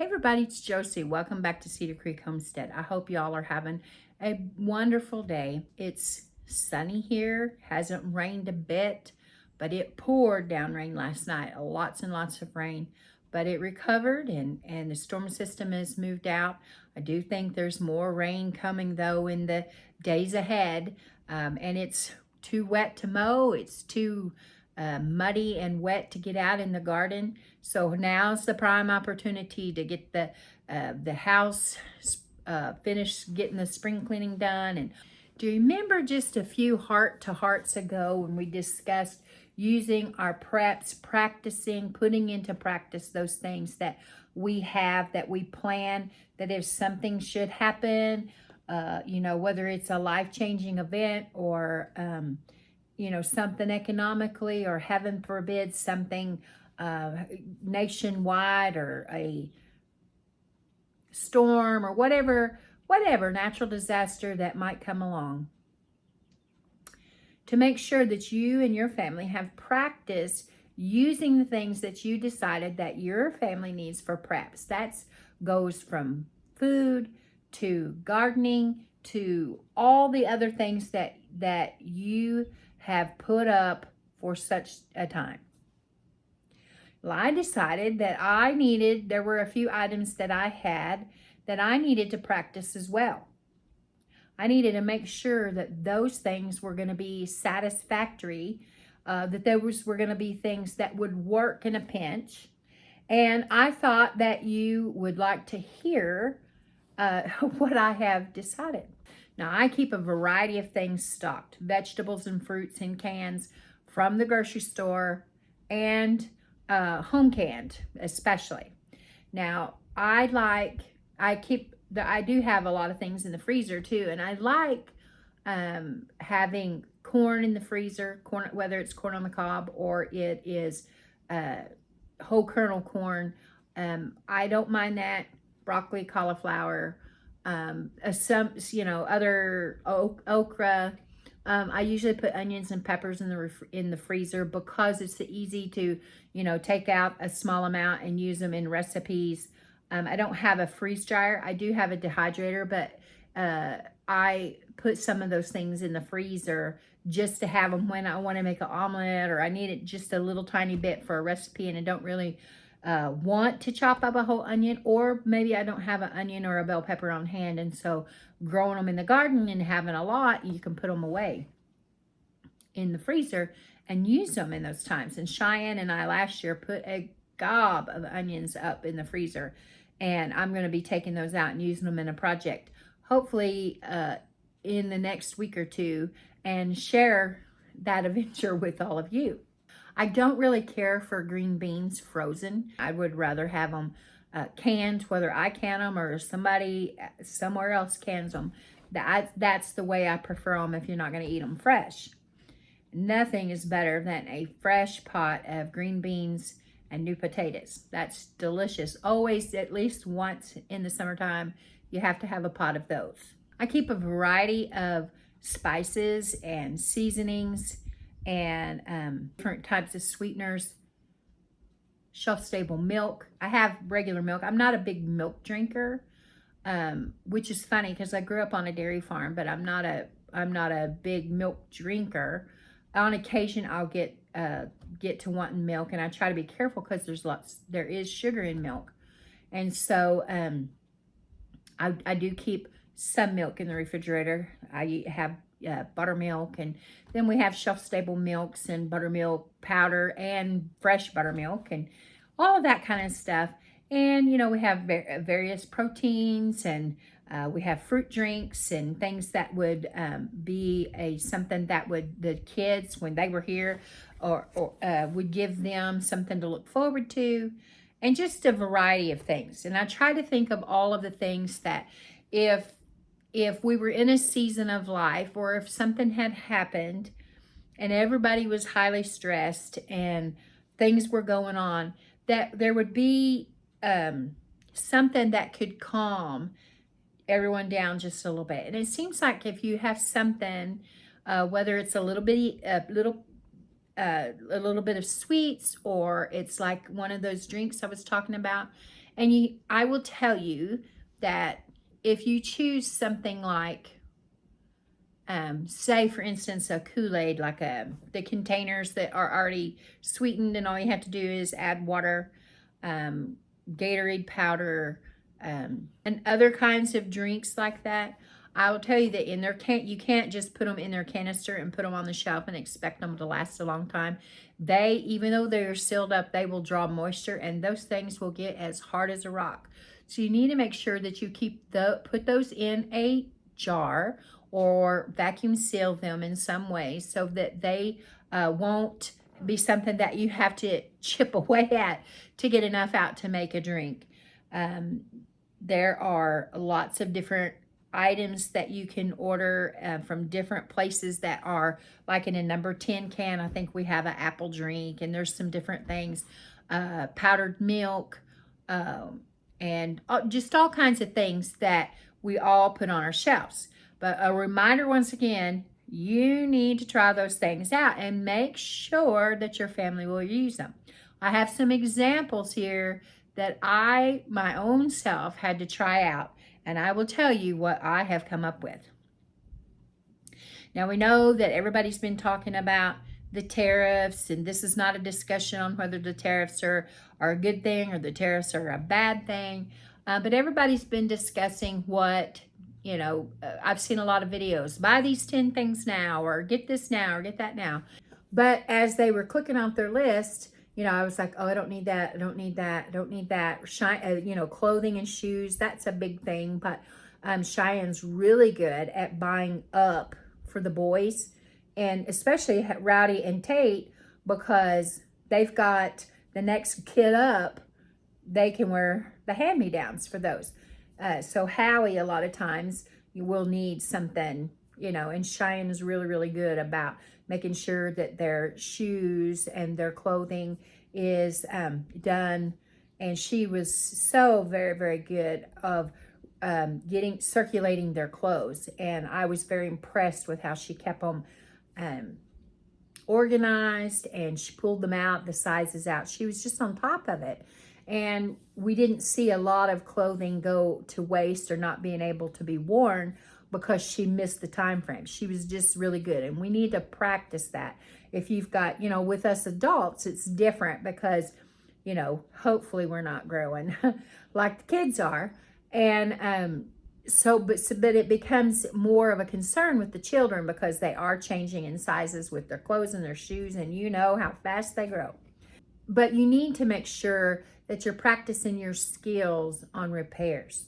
Hey everybody, it's Josie. Welcome back to Cedar Creek Homestead. I hope y'all are having a wonderful day. It's sunny here, hasn't rained a bit, but it poured down rain last night, lots and lots of rain, but it recovered and the storm system has moved out. I do think there's more rain coming though in the days ahead, and it's too wet to mow. It's too muddy and wet to get out in the garden. So now's the prime opportunity to get the house finished, getting the spring cleaning done. And do you remember just a few heart-to-hearts ago when we discussed using our preps, practicing, putting into practice those things that we have, that we plan, that if something should happen, whether it's a life-changing event or something economically, or heaven forbid, something nationwide, or a storm, or whatever natural disaster that might come along, to make sure that you and your family have practiced using the things that you decided that your family needs for preps. That goes from food to gardening to all the other things that you have put up for such a time. Well, I decided that there were a few items that I had that I needed to practice as well. I needed to make sure that those things were going to be satisfactory, that those were going to be things that would work in a pinch. And I thought that you would like to hear what I have decided. Now, I keep a variety of things stocked, vegetables and fruits in cans from the grocery store, and home canned especially. Now, I do have a lot of things in the freezer too, and I like having corn in the freezer, whether it's corn on the cob or it is whole kernel corn. I don't mind that. Broccoli, cauliflower, some other okra. I usually put onions and peppers in the freezer because it's easy to take out a small amount and use them in recipes. I don't have a freeze dryer. I do have a dehydrator, but I put some of those things in the freezer just to have them when I want to make an omelet, or I need it just a little tiny bit for a recipe and I don't really want to chop up a whole onion, or maybe I don't have an onion or a bell pepper on hand, and so growing them in the garden and having a lot, you can put them away in the freezer and use them in those times. And Cheyenne and I last year put a gob of onions up in the freezer, and I'm going to be taking those out and using them in a project, hopefully in the next week or two, and share that adventure with all of you. I don't really care for green beans frozen. I would rather have them canned, whether I can them or somebody somewhere else cans them. That's the way I prefer them if you're not going to eat them fresh. Nothing is better than a fresh pot of green beans and new potatoes. That's delicious. Always, at least once in the summertime, you have to have a pot of those. I keep a variety of spices and seasonings and different types of sweeteners, shelf-stable milk. I have regular milk. I'm not a big milk drinker, which is funny because I grew up on a dairy farm, but I'm not a big milk drinker. On occasion, I'll get to wanting milk, and I try to be careful because there is sugar in milk, and so I do keep some milk in the refrigerator. I have buttermilk, and then we have shelf-stable milks and buttermilk powder and fresh buttermilk and all of that kind of stuff. And we have various proteins, and we have fruit drinks and things that would be something that would the kids, when they were here, or would give them something to look forward to, and just a variety of things. And I try to think of all of the things that if we were in a season of life, or if something had happened and everybody was highly stressed and things were going on, that there would be something that could calm everyone down just a little bit. And it seems like if you have something, whether it's a little bit of sweets, or it's like one of those drinks I was talking about, And I will tell you that if you choose something like, say for instance, a Kool-Aid, like the containers that are already sweetened and all you have to do is add water, Gatorade powder, and other kinds of drinks like that. I will tell you that in their you can't just put them in their canister and put them on the shelf and expect them to last a long time. They, even though they're sealed up, they will draw moisture, and those things will get as hard as a rock. So you need to make sure that you put those in a jar or vacuum seal them in some way so that they won't be something that you have to chip away at to get enough out to make a drink. There are lots of different items that you can order from different places that are like in a number 10 can. I think we have an apple drink, and there's some different things, powdered milk, and just all kinds of things that we all put on our shelves. But a reminder once again, you need to try those things out and make sure that your family will use them. I have some examples here that I, my own self, had to try out, and I will tell you what I have come up with. Now, we know that everybody's been talking about the tariffs, and this is not a discussion on whether the tariffs are a good thing or the tariffs are a bad thing, but everybody's been discussing what, you know, I've seen a lot of videos, buy these 10 things now, or get this now, or get that now. But as they were clicking off their list, you know, I was like, oh, I don't need that. I don't need that. I don't need that. You know, clothing and shoes, that's a big thing. But Cheyenne's really good at buying up for the boys, and especially Rowdy and Tate, because they've got the next kid up. They can wear the hand-me-downs for those. So Howie, a lot of times, you will need something, you know, and Cheyenne is really, really good about making sure that their shoes and their clothing is done. And she was so very, very good of circulating their clothes. And I was very impressed with how she kept them organized, and she pulled them out, the sizes out. She was just on top of it. And we didn't see a lot of clothing go to waste or not being able to be worn because she missed the time frame. She was just really good. And we need to practice that. If you've got, you know, with us adults, it's different because, you know, hopefully we're not growing like the kids are. And but it becomes more of a concern with the children because they are changing in sizes with their clothes and their shoes, and you know how fast they grow. But you need to make sure that you're practicing your skills on repairs.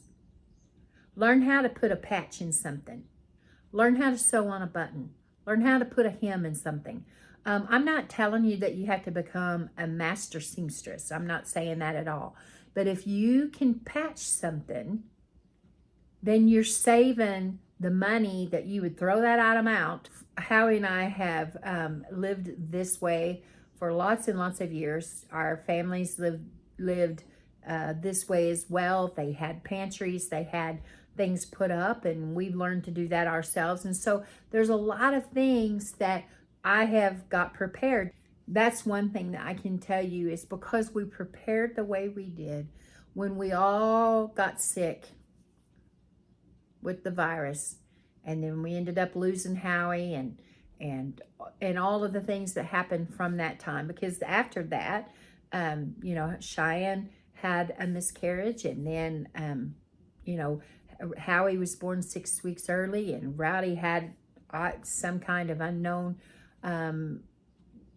Learn how to put a patch in something. Learn how to sew on a button. Learn how to put a hem in something. I'm not telling you that you have to become a master seamstress. I'm not saying that at all. But if you can patch something, then you're saving the money that you would throw that item out. Howie and I have lived this way for lots and lots of years. Our families lived this way as well. They had pantries, they had things put up, and we've learned to do that ourselves. And so there's a lot of things that I have got prepared. That's one thing that I can tell you is because we prepared the way we did when we all got sick with the virus, and then we ended up losing Howie and all of the things that happened from that time. Because after that, you know, Cheyenne had a miscarriage, and then, you know, Howie was born 6 weeks early, and Rowdy had some kind of unknown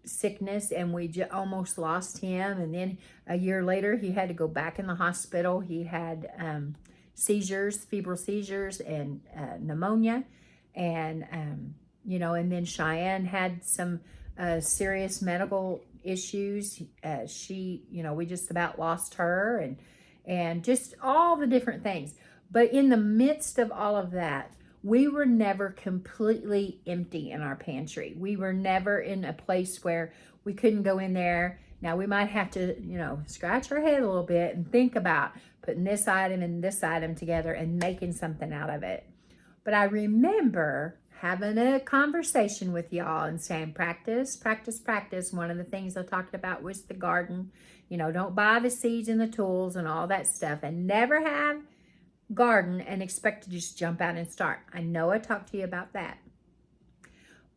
sickness, and we almost lost him. And then a year later, he had to go back in the hospital. He had seizures, febrile seizures, and pneumonia. And, you know, and then Cheyenne had some serious medical issues. She, you know, we just about lost her, and just all the different things. But in the midst of all of that, we were never completely empty in our pantry. We were never in a place where we couldn't go in there. Now, we might have to, you know, scratch our head a little bit and think about putting this item and this item together and making something out of it. But I remember having a conversation with y'all and saying, practice, practice, practice. One of the things I talked about was the garden You know, don't buy the seeds and the tools and all that stuff, and never have garden and expect to just jump out and start. I know I talked to you about that.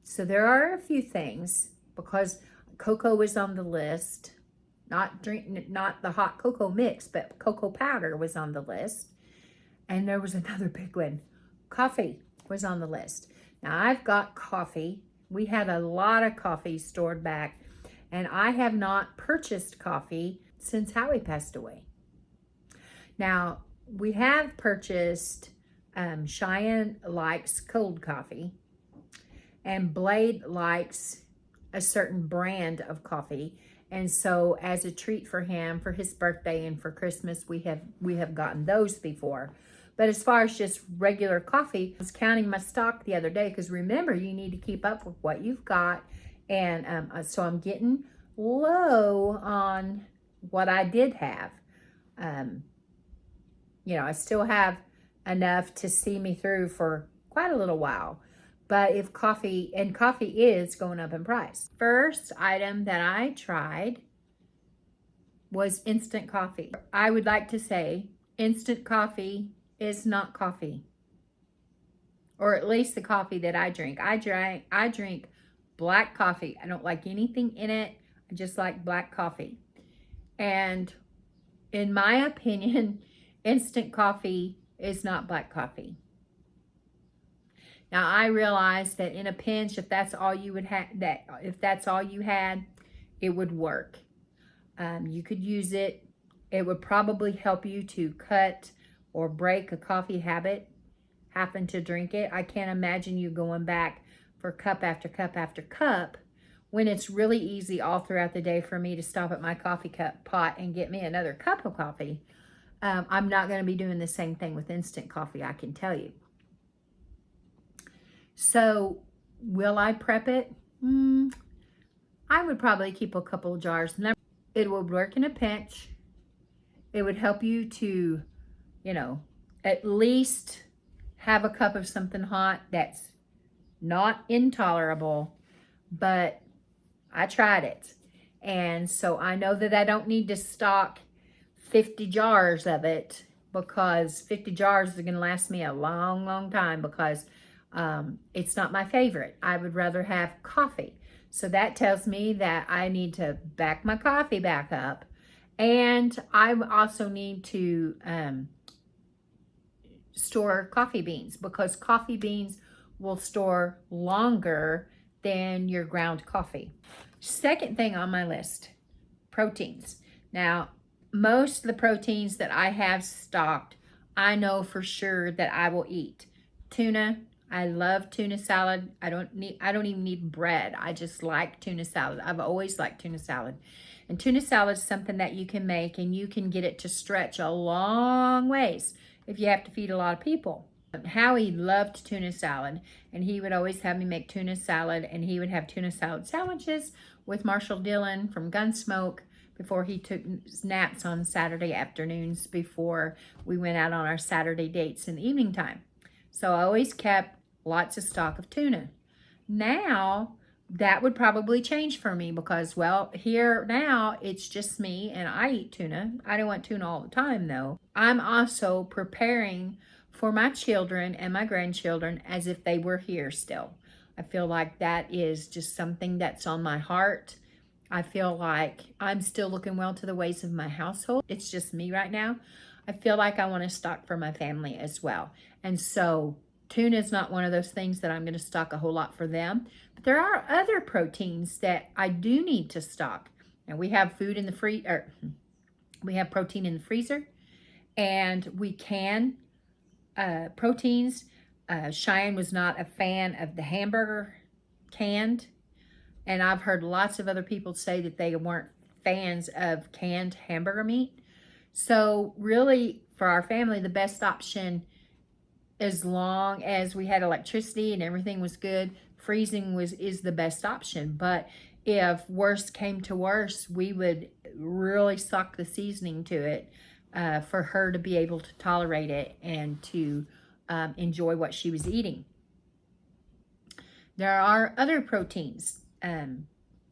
So there are a few things, because cocoa was on the list. Not the hot cocoa mix, but cocoa powder was on the list. And there was another big one. Coffee was on the list. Now I've got coffee. We had a lot of coffee stored back, and I have not purchased coffee since Howie passed away. Now we have purchased, Cheyenne likes cold coffee, and Blade likes a certain brand of coffee. And so as a treat for him, for his birthday and for Christmas, we have gotten those before. But as far as just regular coffee, I was counting my stock the other day, because remember, you need to keep up with what you've got. And so I'm getting low on what I did have. You know, I still have enough to see me through for quite a little while. But if coffee is going up in price. First item that I tried was instant coffee. I would like to say instant coffee is not coffee. Or at least the coffee that I drink. I drink black coffee. I don't like anything in it. I just like black coffee. And in my opinion, instant coffee is not black coffee. Now I realize that in a pinch, if that's all you would have, if that's all you had, it would work. You could use it. It would probably help you to cut or break a coffee habit. Happen to drink it. I can't imagine you going back for cup after cup after cup, when it's really easy all throughout the day for me to stop at my coffee cup pot and get me another cup of coffee. I'm not going to be doing the same thing with instant coffee, I can tell you. So, will I prep it? I would probably keep a couple of jars. It would work in a pinch. It would help you to, you know, at least have a cup of something hot that's not intolerable. But I tried it. And so I know that I don't need to stock 50 jars of it, because 50 jars are going to last me a long, long time, because it's not my favorite. I would rather have coffee. So that tells me that I need to back my coffee back up. And I also need to store coffee beans, because coffee beans will store longer than your ground coffee. Second thing on my list, proteins. Now, most of the proteins that I have stocked, I know for sure that I will eat. Tuna. I love tuna salad. I don't even need bread. I just like tuna salad. I've always liked tuna salad. And tuna salad is something that you can make, and you can get it to stretch a long ways if you have to feed a lot of people. Howie loved tuna salad, and he would always have me make tuna salad, and he would have tuna salad sandwiches with Marshall Dillon from Gunsmoke before he took naps on Saturday afternoons before we went out on our Saturday dates in the evening time. So I always kept lots of stock of tuna. Now, that would probably change for me, because, well, here now, it's just me, and I eat tuna. I don't want tuna all the time, though. I'm also preparing for my children and my grandchildren as if they were here still. I feel like that is just something that's on my heart. I feel like I'm still looking well to the ways of my household. It's just me right now. I feel like I want to stock for my family as well. And so tuna is not one of those things that I'm going to stock a whole lot for them. But there are other proteins that I do need to stock. And we have food in the we have protein in the freezer. And we can proteins. Cheyenne was not a fan of the hamburger canned. And I've heard lots of other people say that they weren't fans of canned hamburger meat. So really, for our family, the best option, as long as we had electricity and everything was good, freezing is the best option. But if worse came to worse, we would really suck the seasoning to it for her to be able to tolerate it and to enjoy what she was eating. There are other proteins. And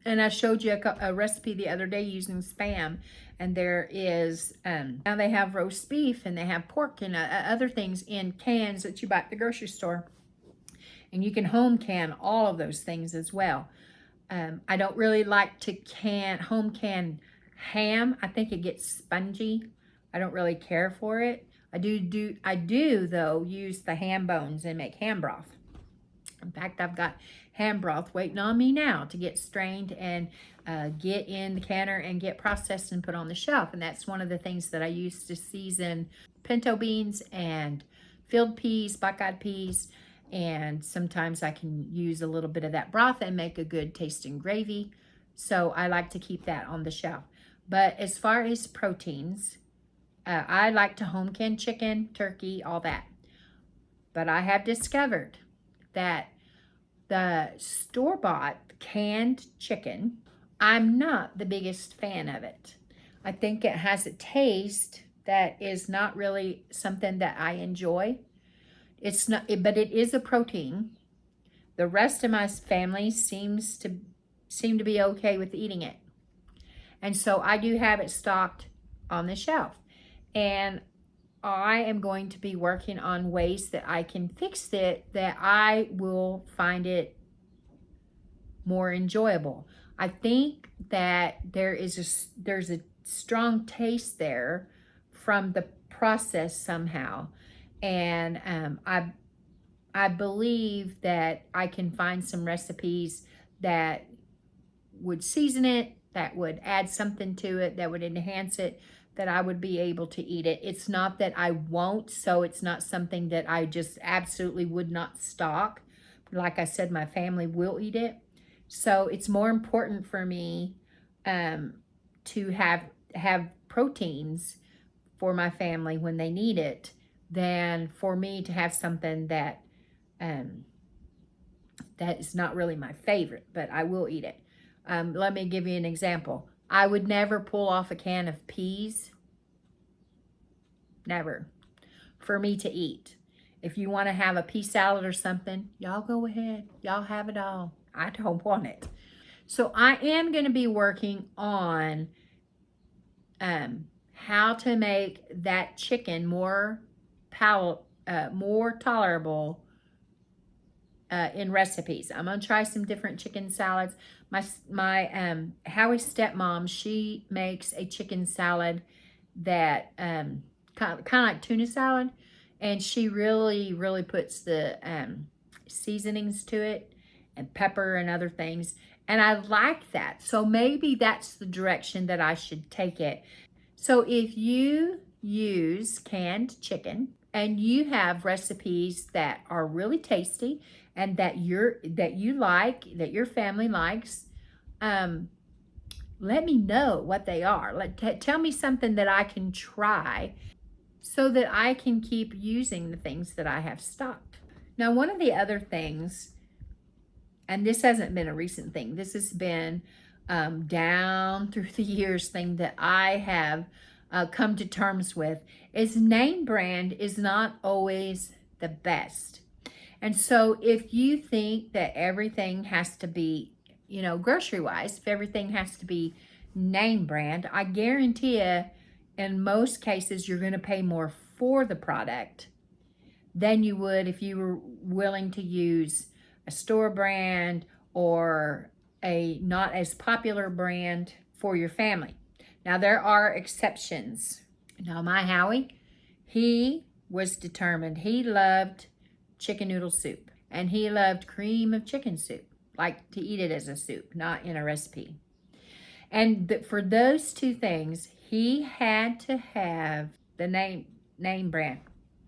I showed you a recipe the other day using Spam. and there is, now they have roast beef, and they have pork and other things in cans that you buy at the grocery store. And you can home can all of those things as well. I don't really like to home can ham. I think it gets spongy. I don't really care for it. I do though use the ham bones and make ham broth. In fact, I've got ham broth waiting on me now to get strained and get in the canner and get processed and put on the shelf. And that's one of the things that I use to season pinto beans and filled peas, black-eyed peas. And sometimes I can use a little bit of that broth and make a good tasting gravy. So I like to keep that on the shelf. But as far as proteins, I like to home can chicken, turkey, all that. But I have discovered that the store-bought canned chicken, I'm not the biggest fan of it. I think it has a taste that is not really something that I enjoy. It's not, but it is a protein. The rest of my family seem to be okay with eating it. And so I do have it stocked on the shelf. And I am going to be working on ways that I can fix it, that I will find it more enjoyable. I think that there's a strong taste there from the process somehow. And I believe that I can find some recipes that would season it, that would add something to it, that would enhance it, that I would be able to eat it. It's not that I won't, so it's not something that I just absolutely would not stock. Like I said, my family will eat it. So it's more important for me to have proteins for my family when they need it than for me to have something that that is not really my favorite, but I will eat it. Let me give you an example. I would never pull off a can of peas. Never. For me to eat. If you want to have a pea salad or something, y'all go ahead. Y'all have it all. I don't want it. So I am going to be working on how to make that chicken more tolerable in recipes. I'm going to try some different chicken salads. My Howie's stepmom, she makes a chicken salad that kind of like tuna salad, and she really puts the seasonings to it and pepper and other things, and I like that. So maybe that's the direction that I should take it. So if you use canned chicken and you have recipes that are really tasty and that you like, that your family likes, let me know what they are. Tell me something that I can try so that I can keep using the things that I have stocked. Now, one of the other things, and this hasn't been a recent thing, this has been down through the years thing that I have come to terms with, is name brand is not always the best. And so if you think that everything has to be, grocery wise, if everything has to be name brand, I guarantee you in most cases you're going to pay more for the product than you would if you were willing to use a store brand or a not as popular brand for your family. Now, there are exceptions. Now, my Howie, he was determined. He loved chicken noodle soup, and he loved cream of chicken soup, like to eat it as a soup, not in a recipe. And for those two things, he had to have the name brand,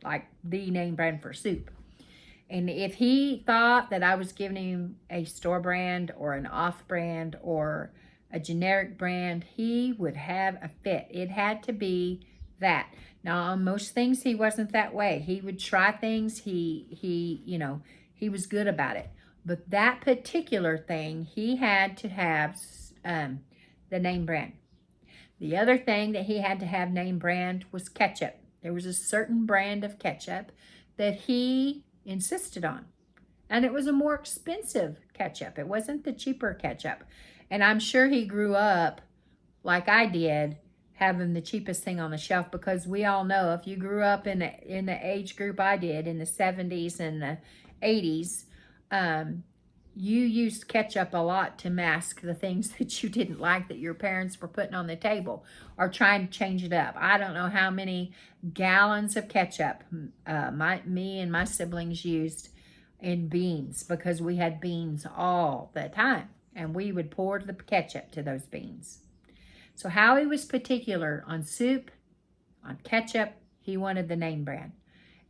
like the name brand for soup. And if he thought that I was giving him a store brand or an off brand or a generic brand, he would have a fit. It had to be that. Now, on most things, he wasn't that way. He would try things. He was good about it. But that particular thing, he had to have the name brand. The other thing that he had to have name brand was ketchup. There was a certain brand of ketchup that he insisted on. And it was a more expensive ketchup. It wasn't the cheaper ketchup. And I'm sure he grew up like I did, having the cheapest thing on the shelf, because we all know if you grew up in the age group I did in the 70s and the 80s, you used ketchup a lot to mask the things that you didn't like that your parents were putting on the table or trying to change it up. I don't know how many gallons of ketchup me and my siblings used in beans, because we had beans all the time and we would pour the ketchup to those beans. So Howie was particular on soup, on ketchup. He wanted the name brand.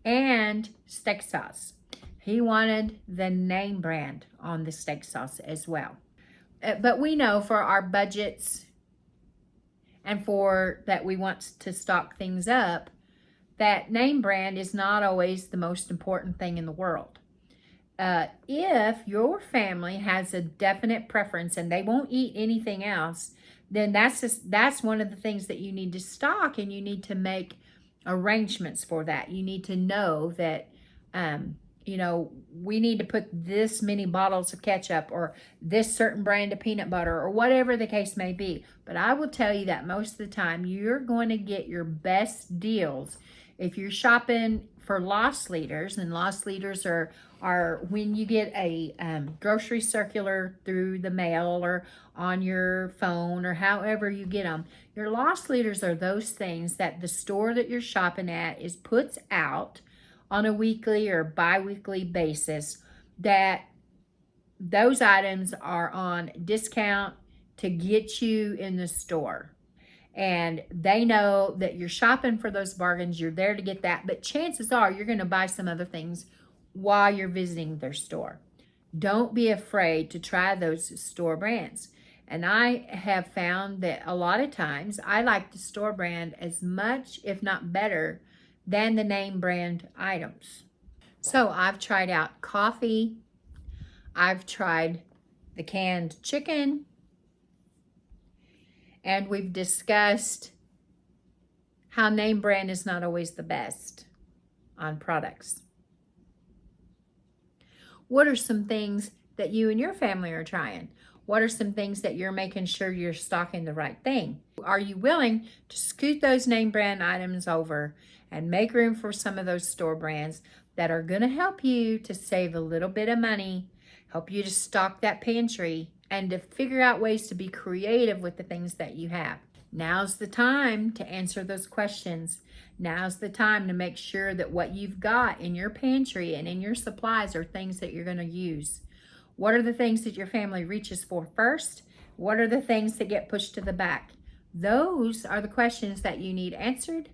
And steak sauce. He wanted the name brand on the steak sauce as well. But we know for our budgets and for that we want to stock things up, that name brand is not always the most important thing in the world. If your family has a definite preference and they won't eat anything else, then that's one of the things that you need to stock, and you need to make arrangements for that. You need to know that, we need to put this many bottles of ketchup or this certain brand of peanut butter or whatever the case may be. But I will tell you that most of the time you're going to get your best deals if you're shopping for loss leaders. And loss leaders are when you get a grocery circular through the mail or on your phone or however you get them. Your loss leaders are those things that the store that you're shopping at puts out on a weekly or bi-weekly basis, that those items are on discount to get you in the store. And they know that you're shopping for those bargains. You're there to get that. But chances are you're going to buy some other things while you're visiting their store. Don't be afraid to try those store brands. And I have found that a lot of times I like the store brand as much, if not better, than the name brand items. So I've tried out coffee. I've tried the canned chicken. And we've discussed how name brand is not always the best on products. What are some things that you and your family are trying? What are some things that you're making sure you're stocking the right thing? Are you willing to scoot those name brand items over and make room for some of those store brands that are going to help you to save a little bit of money, help you to stock that pantry, and to figure out ways to be creative with the things that you have? Now's the time to answer those questions. Now's the time to make sure that what you've got in your pantry and in your supplies are things that you're going to use. What are the things that your family reaches for first? What are the things that get pushed to the back? Those are the questions that you need answered.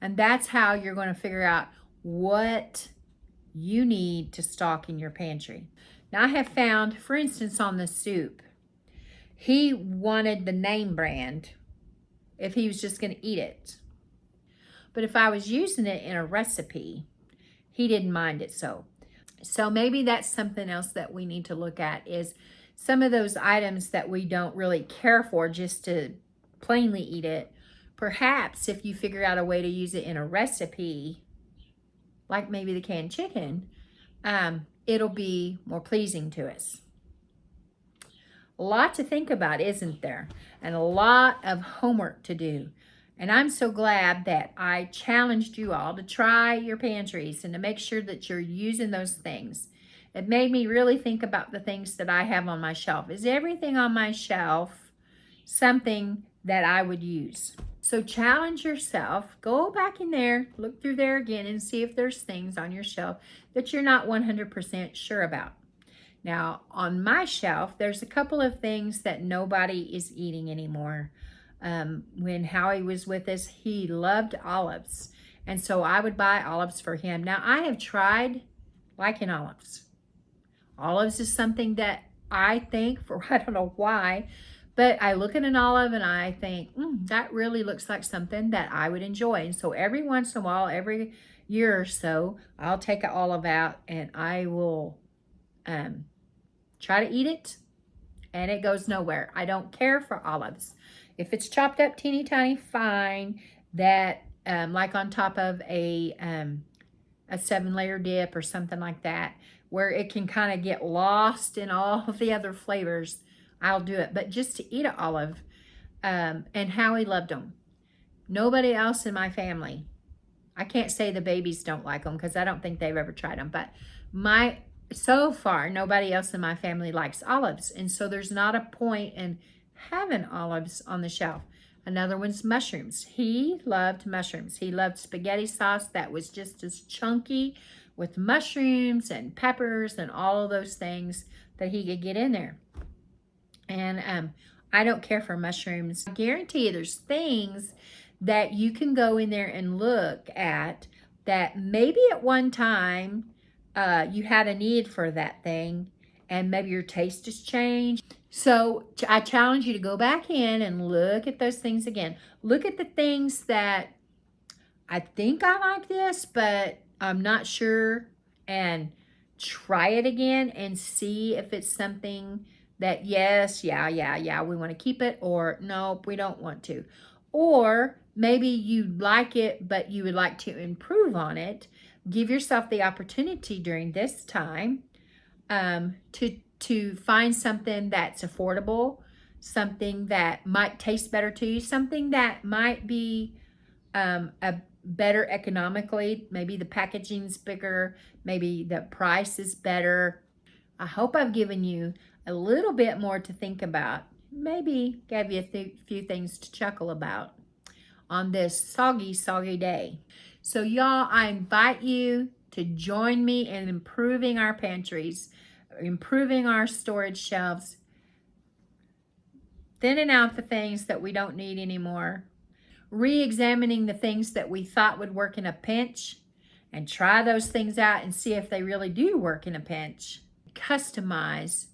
And that's how you're going to figure out what you need to stock in your pantry. Now, I have found, for instance, on the soup, he wanted the name brand if he was just going to eat it. But if I was using it in a recipe, he didn't mind it so. So maybe that's something else that we need to look at, is some of those items that we don't really care for just to plainly eat it. Perhaps if you figure out a way to use it in a recipe, like maybe the canned chicken, it'll be more pleasing to us. A lot to think about, isn't there? And a lot of homework to do. And I'm so glad that I challenged you all to try your pantries and to make sure that you're using those things. It made me really think about the things that I have on my shelf. Is everything on my shelf something that I would use? So challenge yourself. Go back in there, look through there again, and see if there's things on your shelf that you're not 100% sure about. Now, on my shelf, there's a couple of things that nobody is eating anymore. When Howie was with us, he loved olives. And so I would buy olives for him. Now, I have tried liking olives. Olives is something that I think, I don't know why, but I look at an olive and I think, that really looks like something that I would enjoy. And so every once in a while, every year or so, I'll take an olive out and I will try to eat it, and it goes nowhere. I don't care for olives. If it's chopped up teeny tiny, fine. That like on top of a 7-layer dip or something like that, where it can kind of get lost in all of the other flavors, I'll do it. But just to eat an olive, and Howie loved them. Nobody else in my family. I can't say the babies don't like them because I don't think they've ever tried them. But so far, nobody else in my family likes olives. And so there's not a point in having olives on the shelf. Another one's mushrooms. He loved mushrooms. He loved spaghetti sauce that was just as chunky with mushrooms and peppers and all of those things that he could get in there. And I don't care for mushrooms. I guarantee you there's things that you can go in there and look at that maybe at one time you had a need for that thing and maybe your taste has changed. So I challenge you to go back in and look at those things again. Look at the things that I think I like this, but I'm not sure, and try it again and see if it's something that yes, yeah, we want to keep it, or nope, we don't want to. Or maybe you like it, but you would like to improve on it. Give yourself the opportunity during this time to find something that's affordable, something that might taste better to you, something that might be a better economically. Maybe the packaging's bigger, maybe the price is better. I hope I've given you a little bit more to think about. Maybe gave you a few things to chuckle about on this soggy day. So y'all, I invite you to join me in improving our pantries, improving our storage shelves, thinning out the things that we don't need anymore, re-examining the things that we thought would work in a pinch, and try those things out and see if they really do work in a pinch. Customize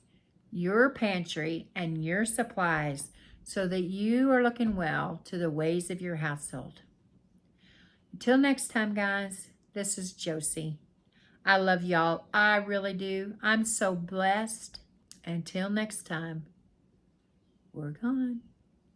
your pantry and your supplies so that you are looking well to the ways of your household. Until next time, guys, this is Josie. I love y'all. I really do. I'm so blessed. Until next time, we're gone.